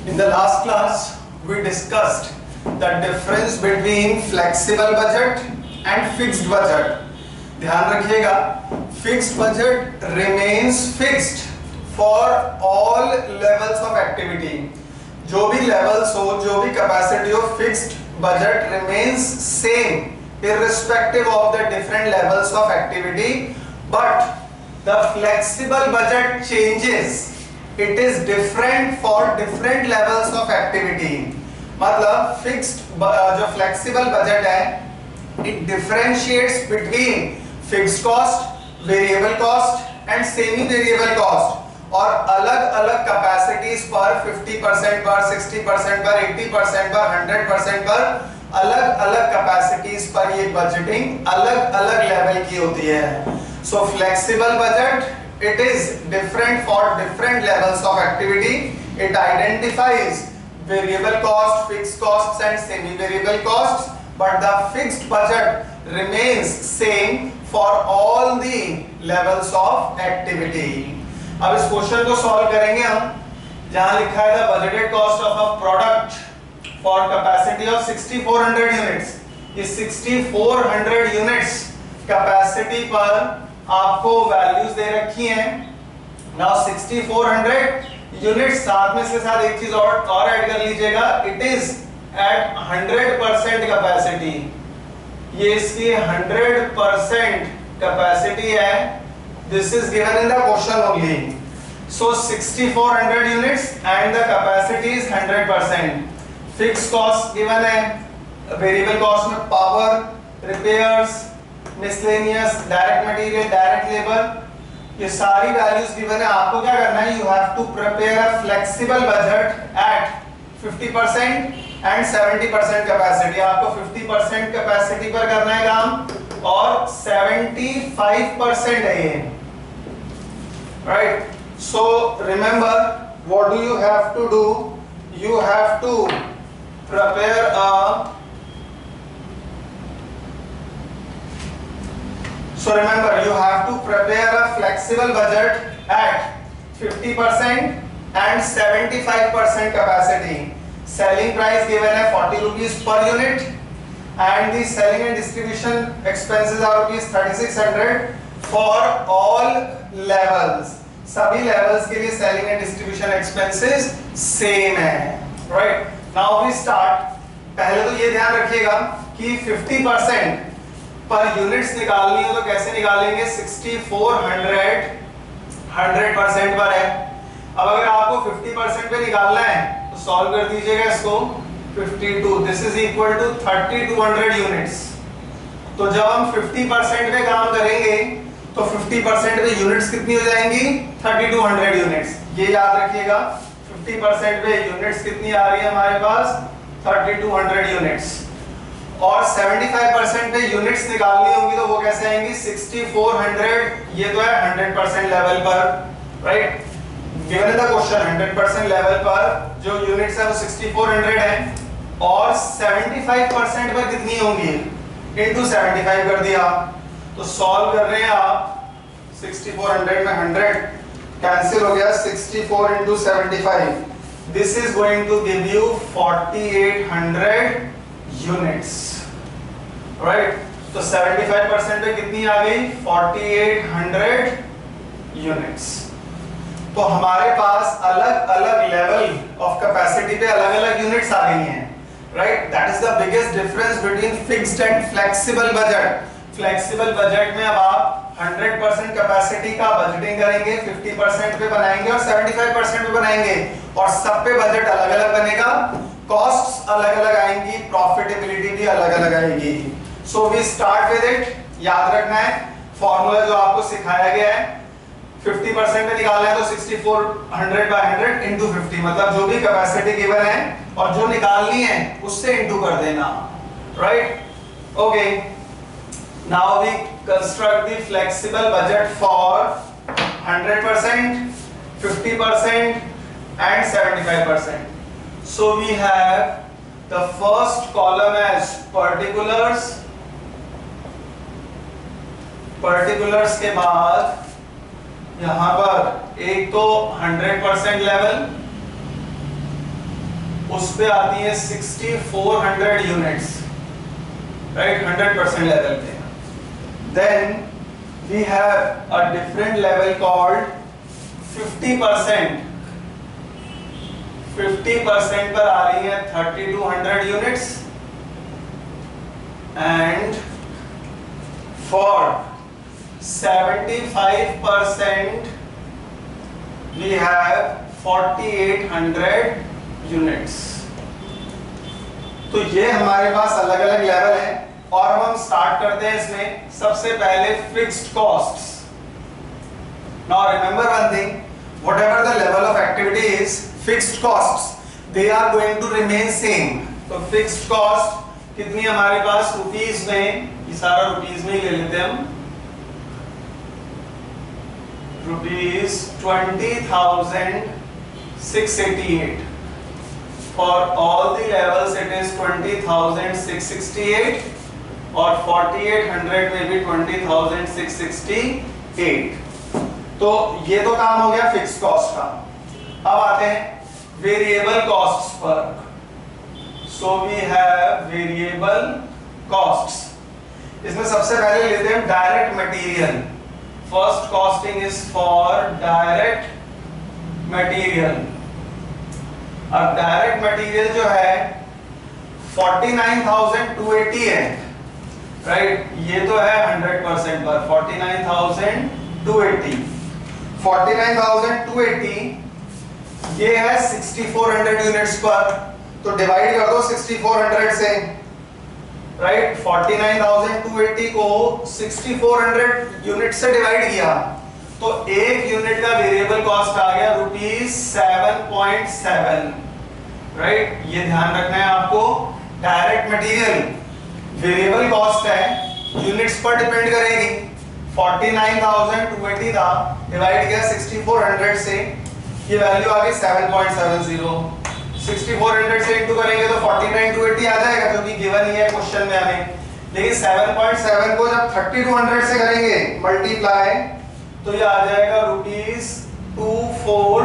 In the last class, we discussed the difference between flexible budget and fixed budget. ध्यान रखिएगा, fixed budget remains fixed for all levels of activity. जो भी levels हो, जो भी capacity हो, fixed budget remains same irrespective of the different levels of activity. But the flexible budget changes. It is different for different levels of activity. मतलब fixed जो flexible budget है, it differentiates between fixed cost, variable cost and semi variable cost. और अलग अलग capacities पर 50% पर 60% पर 80% पर 100% पर अलग अलग capacities पर ये budgeting अलग अलग level की होती है. So flexible budget, it is different for different levels of activity. It identifies variable cost, fixed costs and semi-variable costs, but the fixed budget remains same for all the levels of activity. अब इस question को solve करेंगे हम, जहां लिखा है the budgeted cost of a product for capacity of 6400 units. ये 6400 units capacity पर आपको वैल्यूज दे रखी हैं. नाउ 6400 यूनिट, साथ में इसके साथ एक चीज और ऐड कर लीजिएगा, इट इज एट 100% कैपेसिटी. ये इसकी 100% कैपेसिटी है. This is given in the question only. So 6400 units and the capacity is 100%. Fix cost given है, वेरिएबल कॉस्ट में power, repairs, miscellaneous, direct material, direct labor, ये सारी values given है. आपको क्या करना है, you have to prepare a flexible budget at 50% and 70% capacity. आपको 50% capacity पर करना है काम और 75% है ये, right? So remember, what do you have to do? You have to prepare a So remember, you have to prepare a flexible budget at 50% and 75% capacity. Selling price given है 40 rupees per unit and the selling and distribution expenses are rupees 3600 for all levels. सभी levels के लिए selling and distribution expenses same है, right? Now we start. पहले तो ये ध्यान रखिएगा कि 50% पर यूनिट्स निकालनी हो तो कैसे निकालेंगे. 6400 100% पर है. अब अगर आपको 50% पे निकालना है तो सॉल्व कर दीजिएगा इसको. 52, this is equal to 3200 units. तो जब हम 50% पे काम करेंगे तो 50% पे यूनिट्स कितनी हो जाएंगी, 3200 यूनिट्स. ये याद रखिएगा, 50% पे यूनिट्स कितनी आ रही है हमारे पास, 3200 यूनिट्स. और 75% पे यूनिट्स निकालनी होंगी तो वो कैसे आएंगी, 6400. ये तो है 100% लेवल पर, right? Given in the question 100% level पर जो यूनिट्स है वो 6400 है. और 75% पर कितनी होंगी, इनटू 75 कर दिया. तो सॉल्व कर रहे हैं आप, 6400 में 100 कैंसिल हो गया, 64 into 75. This is going to give you 4800 units, right? तो 75% पे कितनी आ गई, 4800 यूनिट्स. तो हमारे पास अलग अलग लेवल ऑफ कैपेसिटी पे अलग अलग यूनिट्स आ गई हैं, right? That is the biggest difference between fixed and flexible budget. Flexible budget में अब आप 100% कैपेसिटी का बजटिंग करेंगे, 50% पे बनाएंगे और 75% पे बनाएंगे और सब पे बजट अलग अलग बनेगा. कॉस्ट्स अलग अलग आएंगी, प्रॉफिटेबिलिटी भी अलग अलग आएगी. So we start with it. याद रखना है फॉर्मूला जो आपको सिखाया गया है, 50% पे निकालना है तो 6400 by 100 into 50, मतलब जो भी कैपेसिटी गिवन है और जो निकालनी है उससे इंटू कर देना, right? Okay, now we construct the flexible budget for 100%, 50% and 75%. So we have the first column as particulars. particulars के बाद यहाँ पर एक तो 100% लेवल, उस पे आती है 6400 यूनिट्स, राइट, 100% लेवल पे। Then we have a different level called 50%। 50% पर आ रही है 3200 units, and for 75% we have 4800 units. तो ये हमारे पास अलग अलग लेवल हैं, और हम स्टार्ट करते हैं इसमें सबसे पहले fixed costs. Now remember one thing, whatever the level of activity is, fixed costs they are going to remain same. तो फिक्स्ड कॉस्ट कितनी हमारे पास रुपीस में, ये सारा रुपीस में ही ले लेते हैं हम, rupees 20,688. For all the levels it is 20,668, और 4800 में भी 20,668। तो ये तो काम हो गया फिक्स कॉस्ट का। अब आते हैं वेरिएबल कॉस्ट्स पर। So we have variable costs. इसमें सबसे पहले लेते हैं direct material. First costing is for direct material। अब direct material जो है 49,280 है, राइट, ये तो है 100% पर 49,280। 49,280 ये है 6400 यूनिट्स पर, तो डिवाइड कर दो 6400 से, राइट। 49,280 को 6400 यूनिट से डिवाइड किया तो एक यूनिट का वेरिएबल कॉस्ट आ गया ₹7.7, राइट। ये ध्यान रखना है आपको, डायरेक्ट मटेरियल वेरिएबल कॉस्ट है, यूनिट्स पर डिपेंड करेगी। 49,280 था, डिवाइड किया 6400 से, ये वैल्यू आ गई 7.70। 6400 से इंटू करेंगे तो 49,280 आ जाएगा, क्योंकि गिवन ही है क्वेश्चन में हमें। लेकिन 7.7 को जब 3200 से करेंगे मल्टीप्लाई, तो ये आ जाएगा ₹24,640,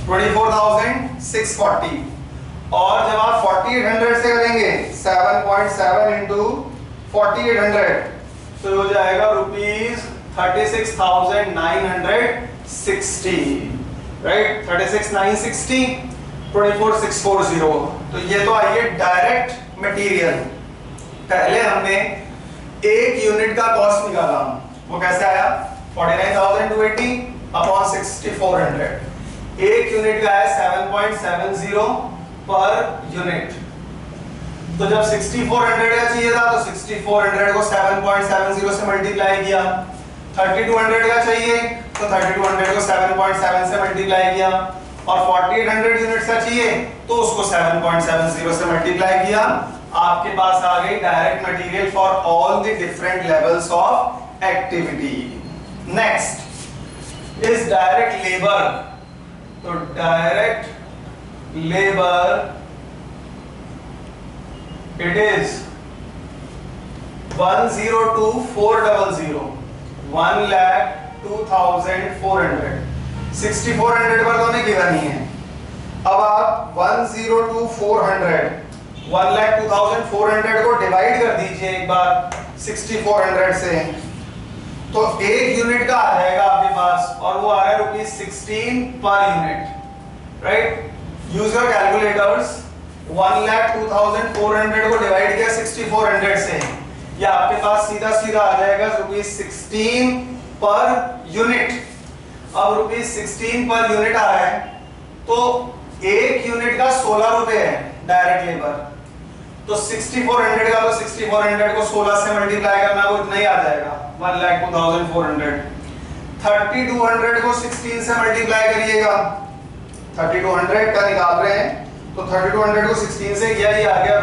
24,640। और जब आप 4800 से करेंगे 7.7 इंटू 4800, तो हो जाएगा ₹36,960, राइट। 36,960, 24,640। तो ये तो आई है डायरेक्ट मटेरियल। पहले हमने एक यूनिट का कॉस्ट निकाला, वो कैसे आया, 49,280 अपॉन 6400। एक यूनिट का है 7.70 पर यूनिट। तो जब 6400 का चाहिए था तो 6400 को 7.70 से मल्टीप्लाई किया। 3200 का चाहिए तो 3200 को 7.7 से मल्टीप्लाई किया, और 4800 यूनिट्स का चाहिए तो उसको 7.70 से मल्टीप्लाई किया। आपके पास आ गई direct material for all the different levels of activity. Next is direct labour. तो डायरेक्ट लेबर इट इज 102,400, 1,02,400। 6400 पर तो हमें गिवन ही है। अब आप 102,400 1,02,400 को डिवाइड कर दीजिए एक बार 6400 से, तो एक यूनिट का आ जाएगा आपके पास, और वो आ रहा है ₹16 per unit, right. Use your calculators. 1,02,400 को डिवाइड किया 6400 से, ये आपके पास सीधा सीधा आ जाएगा ₹16 पर यूनिट। अब ₹16 पर यूनिट आ रहा है, तो एक यूनिट का 16 रुपए है डायरेक्ट लेबर। तो 6400 का, तो 6400 को 16 से मल्टीप्लाई करना, वो इतना ही आ जाएगा 1,02,400। 3200 को 16 से मल्टीप्लाई करिएगा, 3200 का निकाल रहे हैं, तो 3200 को 16 से किया, ये आ गया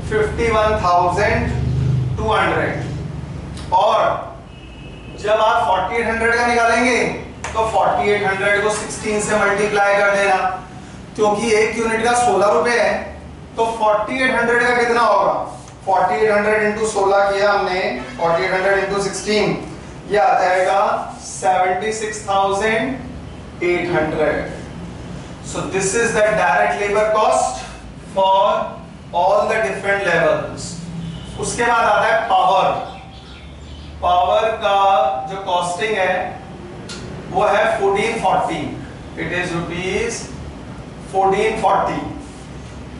₹51,200। और जब आप 4800 का निकालेंगे तो 4800 को 16 से मल्टीप्लाई कर देना, क्योंकि एक यूनिट का 16 रुपए है, तो 4800 का कितना होगा, 4800 इंटू 16 किया हमने, 4800 इंटू 16, ये आ जाएगा 76,800। So this is the direct labor cost for all the different levels. उसके बाद आता है पावर. पावर का जो कॉस्टिंग है वो है 1440. It is rupees 1440.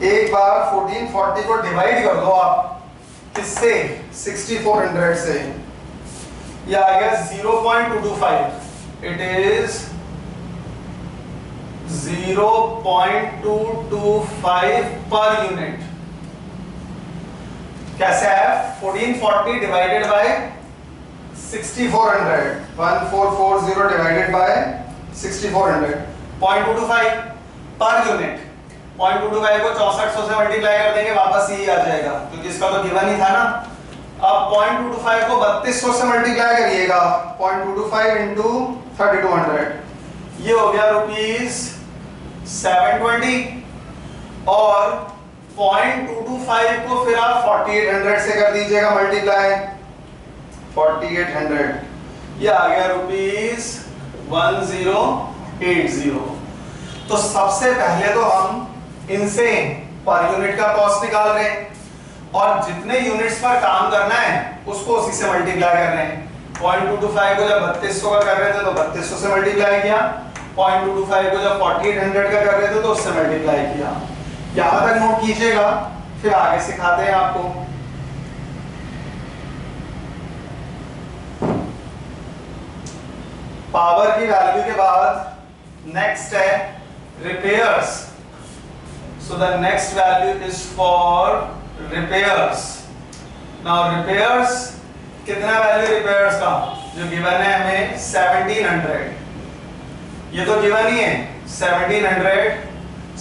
एक बार 1440 को डिवाइड कर दो आप किससे, 6400 से, ये आ गया 0.225. It is 0.225 per unit. कैसे है, 1440 divided by 6400, 1440 divided by 6400, 0.225 per unit. 0.225 को 6400 से मल्टीप्लाई कर देंगे, वापस यही आ जाएगा क्योंकि इसका तो गिवन ही था ना. अब 0.225 को 3200 से मल्टीप्लाई करिएगा, 0.225 इंटू 3200, ये हो गया रुपीज 720. और 0.225 को फिर आप 4800 से कर दीजिएगा मल्टीप्लाई, 4800, ये आ गया रुपीज 1080. तो सबसे पहले तो हम इनसे पर यूनिट का कॉस्ट निकाल रहे हैं और जितने यूनिट्स पर काम करना है उसको उसी से मल्टीप्लाई कर रहे हैं. 0.225 को जब 3200 का कर रहे थे तो 3200 से मल्टीप्लाई किया, 0.225 को जब 4800 का कर रहे थे तो उससे मल्टीप्लाई किया. यहां तक नोट कीजिएगा, फिर आगे सिखाते हैं आपको. पावर की वैल्यू के बाद नेक्स्ट है repairs. So the next value is for repairs. Now repairs, कितना वैल्यू repairs का जो गिवन है हमें 1700, ये तो गिवन ही है 1700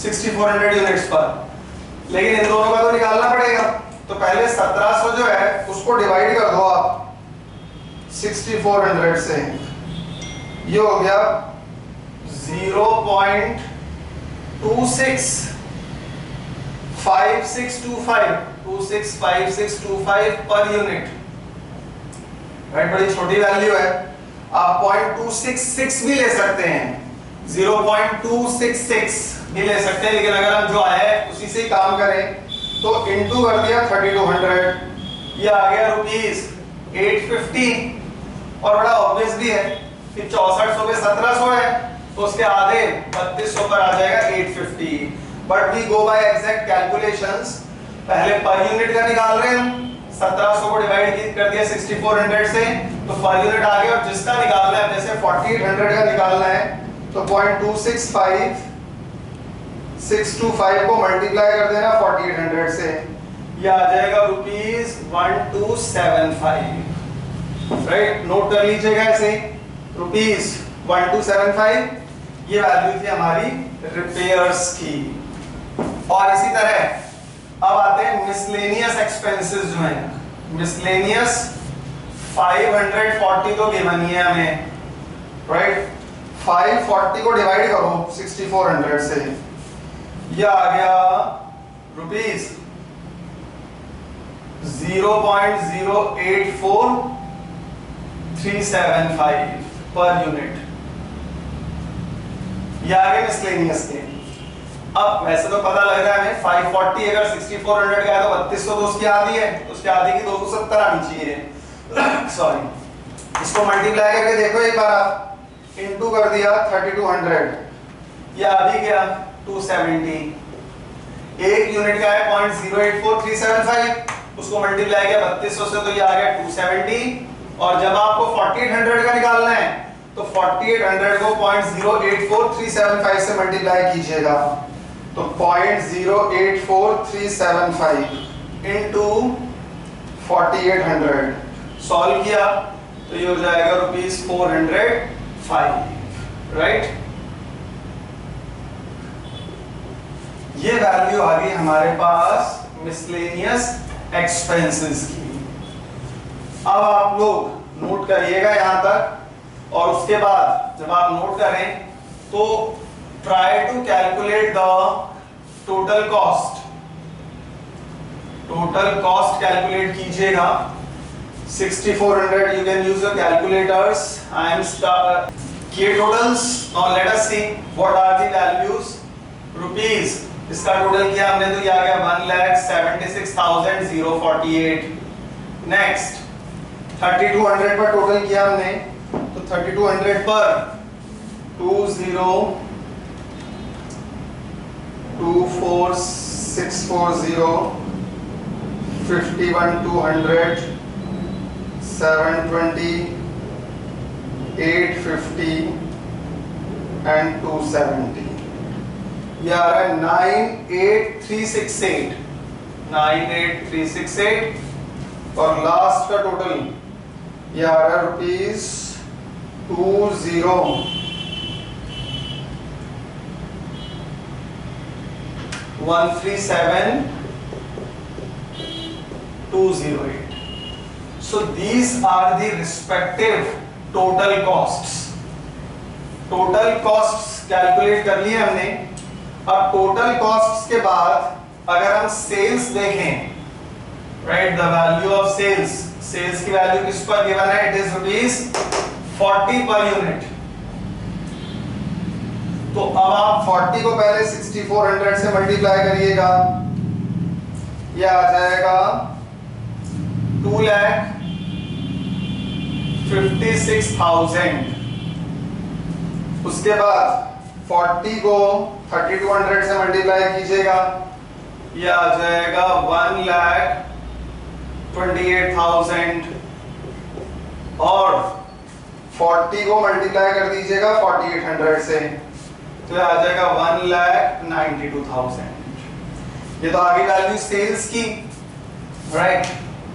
6400 यूनिट्स पर, लेकिन इन दोनों का तो निकालना पड़ेगा. तो पहले 1700 जो है उसको डिवाइड कर दो आप 6400 से, ये हो गया 0.265625 पर यूनिट. राइट, बड़ी छोटी वैल्यू है. आप 0.266 भी ले सकते हैं, 0.266 भी ले सकते हैं, लेकिन अगर हम जो आया है उसी से ही काम करें तो इनटू कर दिया 3200, ये आ गया रुपीज 850. और बड़ा ऑब्वियस भी है कि 6400 पे 1700 है तो उसके आधे 3200 पर आ जाएगा 850. But we go by exact calculations. पहले पर यूनिट का निकाल रहे हैं हम, 1700 को डिवाइड कर दिया 6400 से तो पर यूनिट आ गया. और जिसका निकालना है, जैसे 4800 का निकालना है तो 0.265625 को मल्टीप्लाई कर देना 4800 से, ये आ जाएगा रुपीज 1275. राइट, नोट कर लीजिएगा ऐसे, रुपीज 1275 ये वैल्यू थी हमारी रिपेयर्स की. और इसी तरह अब आते हैं मिसलेनियस एक्सपेंसेस जो हैं. मिसलेनियस 540 तो गिवन ही है हमें, राइट. 540 को डिवाइड करो 6400 से, ये आ गया रुपीज 0.084375 पर यूनिट. ये आ गए मिसलेनियस के. अब वैसे तो पता लग रहा है हमें 540 अगर 6400 का है तो 3200 तो उसकी आधी है, तो उसके आधी की 270 आनी चाहिए. सॉरी, इसको मल्टीप्लाई करके देखो एक बार आप, इनटू कर दिया 3200, ये आधी गया 270. एक यूनिट का है 0.084375, उसको मल्टीप्लाई किया 3200 से तो ये आ गया 270. और जब आपको 4800 का निकालना है तो 4800 को 0.084375 से मल्टीप्लाई कीजिएगा, तो 0.084375 इनटू 4800 सॉल्व किया तो ये हो जाएगा रुपीज 405. राइट, ये वैल्यू आ गई हमारे पास मिसलेनियस एक्सपेंसेस की. अब आप लोग नोट करिएगा यहां तक, और उसके बाद जब आप नोट करें तो try to calculate the total cost. Total cost calculate कीजिएगा 6400. You can use your calculators. I am key totals. Now let us see what are the values rupees, इसका टोटल किया हमने तो ये आ गया 1,76,048। नेक्स्ट 3200 पर टोटल किया हमने तो 3200 पर 2,0,24,640 51,200 720 850 and 270, ये आ रहा है 98368 98368 और लास्ट का टोटल ये आ रहा है rupees 20,137,208. So these are the respective total costs. Total costs calculate कर लिए हमने। अब टोटल कॉस्ट्स के बाद अगर हम सेल्स देखें, right, the value of sales, sales की वैल्यू किस पर गिवन है, इट इज ₹40 पर यूनिट। तो अब आप 40 को पहले 6400 से मल्टीप्लाई करिएगा, ये आ जाएगा 2,56,000। उसके बाद 40 को 3200 से मल्टीप्लाई कीजिएगा, ये आ जाएगा 1,28,000 और 40 को मल्टीप्लाई कर दीजिएगा 4800 से तो ये आ जाएगा 1,92,000। ये तो आगे वैल्यू सेल्स की, राइट।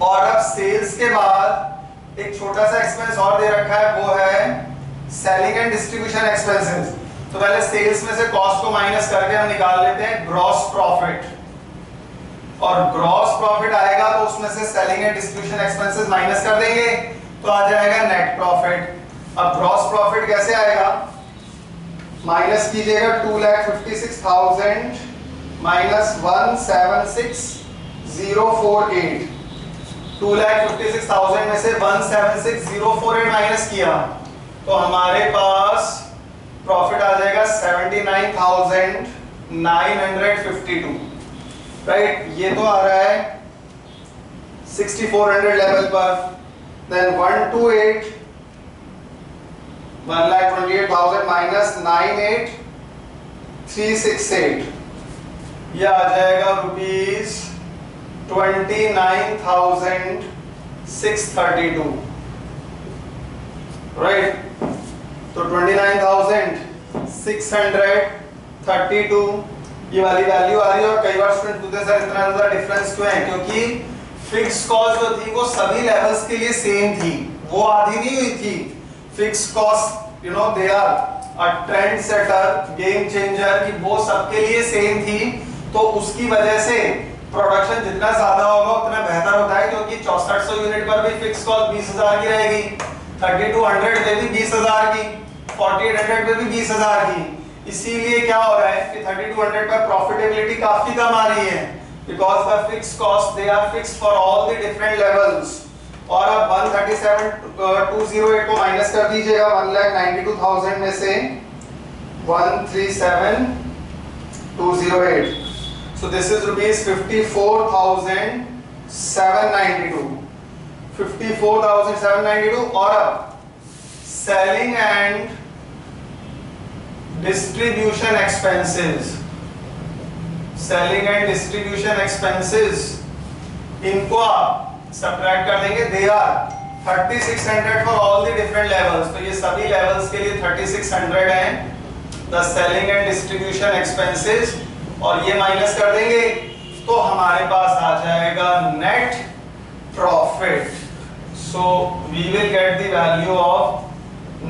और अब सेल्स के बाद एक छोटा सा एक्सपेंस और दे रखा है, वो है सेलिंग एंड डिस्ट्रीब्यूशन एक्सपेंसेस। तो पहले सेल्स में से कॉस्ट को माइनस करके हम निकाल लेते हैं ग्रॉस प्रॉफिट, और ग्रॉस प्रॉफिट आएगा तो उसमें से selling and distribution expenses minus कर देंगे तो आ जाएगा नेट प्रॉफिट। अब ग्रॉस प्रॉफिट कैसे आएगा, माइनस कीजिएगा 2,56,000 माइनस 1,76,048। 2,56,000 में से 1,76,048 माइनस किया तो हमारे पास प्रॉफिट आ जाएगा 79,952, राइट। ये तो आ रहा है 6400 लेवल पर। देन 1,28,000 माइनस 98,368, ये आ जाएगा रुपीज 29,632, राइट। तो 29,632 ये वाली वैल्यू आ रही है। और कई बार स्टूडेंट पूछते हैं सर इतना ज्यादा डिफरेंस क्यों है, क्योंकि फिक्स कॉस्ट जो थी वो सभी लेवल्स के लिए सेम थी, वो आधी नहीं हुई थी। Fix cost you know they are a trend setter, game changer, कि वो सबके लिए सेम थी। तो उसकी वजह से प्रोडक्शन जितना ज्यादा होगा उतना बेहतर होता है, क्योंकि 6400 यूनिट पर भी फिक्स कॉस्ट 20,000 की रहेगी, 3200 पे भी 20,000 की, 4800 पे भी 20,000 की। इसीलिए क्या हो रहा है कि 3200 पर प्रॉफिटेबिलिटी काफी कम आ रही है, because the fix cost they are fixed for all the different levels. और अब 137,208 को माइनस कर दीजिएगा 1,92,000 में से 137,208। So this is rupees 54,792, 54,792। और अब selling and distribution expenses, selling and distribution expenses, इनको आप सब्ट्रैक्ट कर देंगे। They are 3600 for all the different levels, तो ये सभी लेवल्स के लिए 3600 हैं the selling and distribution expenses, और ये माइनस कर देंगे तो हमारे पास आ जाएगा net profit. So we will get the value of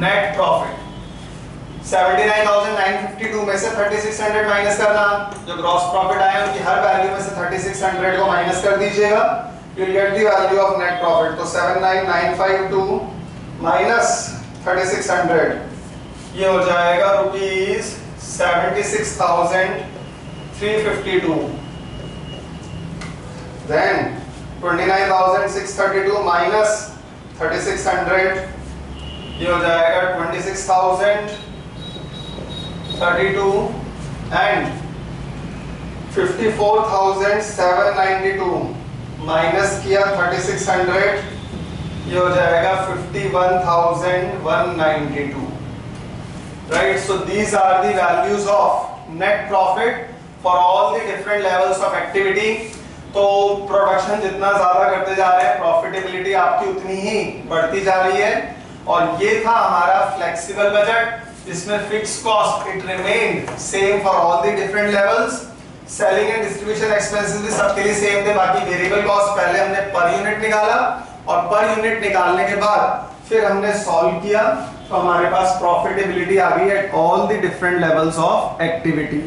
net profit 79,952 में से 3600 माइनस करना, जो ग्रॉस प्रॉफिट आया उनकी हर वैल्यू में से 3600 को माइनस कर दीजिएगा, you will get the value of net profit. तो 79,952 माइनस 3600 ये हो जाएगा रुपीज 76,352। Then 29,632 minus 3600 ये हो जाएगा 26,032 and 54,792 माइनस किया 3600, ये हो जाएगा 51,192. Right, so these are the values of net profit for all the different levels of activity. तो प्रोडक्शन जितना ज्यादा करते जा रहे हैं, प्रॉफिटेबिलिटी आपकी उतनी ही बढ़ती जा रही है. और ये था हमारा फ्लेक्सिबल बजट, जिसमें fix cost it remained same for all the different levels. Selling and distribution expenses भी सबके लिए सेम थे. बाकी वेरिएबल कॉस्ट पहले हमने पर यूनिट निकाला, और पर यूनिट निकालने के बाद फिर हमने सॉल्व किया, तो हमारे पास प्रॉफिटेबिलिटी आ गई at all the different levels of activity.